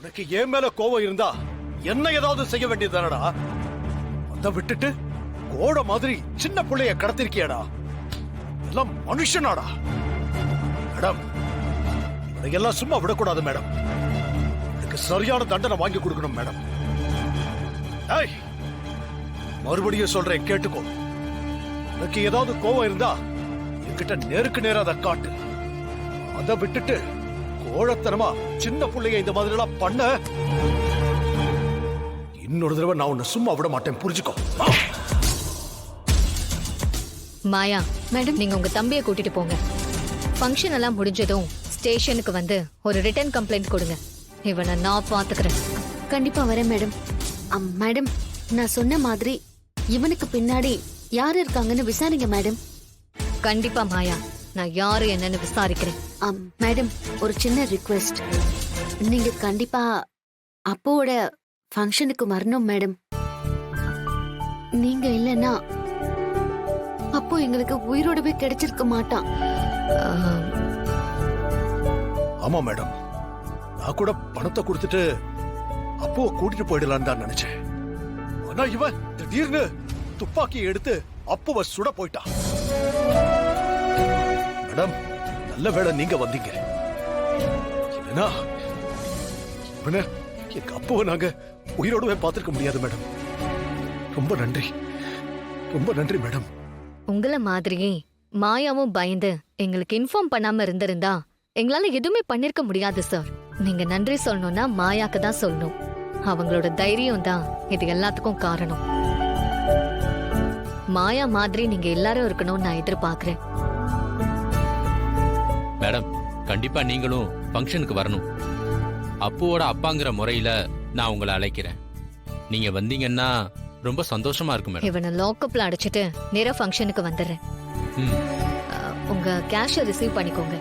உனக்கு ஏன் மேல கோவம் இருந்தா என்ன ஏதாவது செய்ய வேண்டியதுதானடா? அதை விட்டுட்டு கோட மாதிரி சின்ன பிள்ளைய கடத்திருக்கியாடா. எல்லாம் மனுஷனாடா. மேடம், இவனையெல்லாம் சும்மா விடக்கூடாது மேடம். எனக்கு சரியான தண்டனை வாங்கி கொடுக்கணும் மேடம். ஏய், மறுபடியும் சொல்றேன், கேட்டுக்கோ. உனக்கு ஏதாவது கோவம் இருந்தா என்கிட்ட நேருக்கு நேரா அதை காட்டு. அதை விட்டுட்டு கோழத்தனமா சின்ன பிள்ளைய இந்த மாதிரி எல்லாம் பண்ண இன்னொரு தடவை நான் உன்னை சும்மா விட மாட்டேன், புரிஞ்சுக்கோ. மாயா மேடம், நீங்க உங்க தம்பியை கூட்டிட்டு போங்க. ஃபங்க்ஷன் எல்லாம் முடிஞ்சதும் ஸ்டேஷனுக்கு வந்து ஒரு ரிட்டன் கம்ப்ளைண்ட் கொடுங்க. இவனை நான் பாத்துக்கிறேன். கண்டிப்பா வரேன் மேடம். மேடம், நான் சொன்ன மாதிரி இவனுக்கு பின்னாடி யார் இருக்காங்கன்னு விசாரிங்க மேடம். கண்டிப்பா மாயா, நான் யாரு என்னன்னு விசாரிக்கிறேன். மேடம், ஒரு சின்ன ரிக்வெஸ்ட். நீங்க கண்டிப்பா அப்போட ஃபங்க்ஷனுக்கு வரணும் மேடம். நீங்க இல்லைன்னா அப்போ எங்களுக்கு உயிரோடவே கிடைச்சிருக்க மாட்டான். ஆமா மேடம், நான் கூட பணத்தை கொடுத்துட்டு அப்போ கூட்டிட்டு போயிடலான்னு தான் நினைச்சேன். ஆனா இவன் திடீர்னு துப்பாக்கியை எடுத்து அப்போவ சுட போயிட்டான். மேடம், நல்ல வேளை நீங்க வந்தீங்க. இல்லைன்னா இவனை எங்க அப்போவை நாங்க உயிரோடவே பார்த்திருக்க முடியாது மேடம். ரொம்ப நன்றி, ரொம்ப நன்றி மேடம். உங்கள மாதிரியே மாயாவும் பயந்து எங்களுக்கு இன்ஃபார்ம் பண்ணாம இருந்திருந்தா எங்களால எதுவுமே பண்ணிருக்க முடியாது சார். நீங்க நன்றி சொல்லணும்னா மாயாக்கு தான் சொல்லணும். அவங்களோட தைரியம் தான் இது எல்லாத்துக்கும் காரணம். மாயா மாதிரி நீங்க எல்லாரும் இருக்கணும்னு நான் எதிர்பார்க்கிறேன். மேடம், கண்டிப்பா நீங்களும் ஃபங்க்ஷனுக்கு வரணும். அப்புவோட அப்பாங்கிற முறையில நான் உங்களை அழைக்கிறேன். நீங்க வந்தீங்கன்னா ரொம்ப சந்தோஷமா இருக்கும் மேடம். இவனை லாக்அப்ல அடைச்சிட்டு நேரா ஃபங்க்ஷனுக்கு வந்துடுறேன். ம். உங்க கேஷை ரிசீவ் பண்ணிக்கோங்க.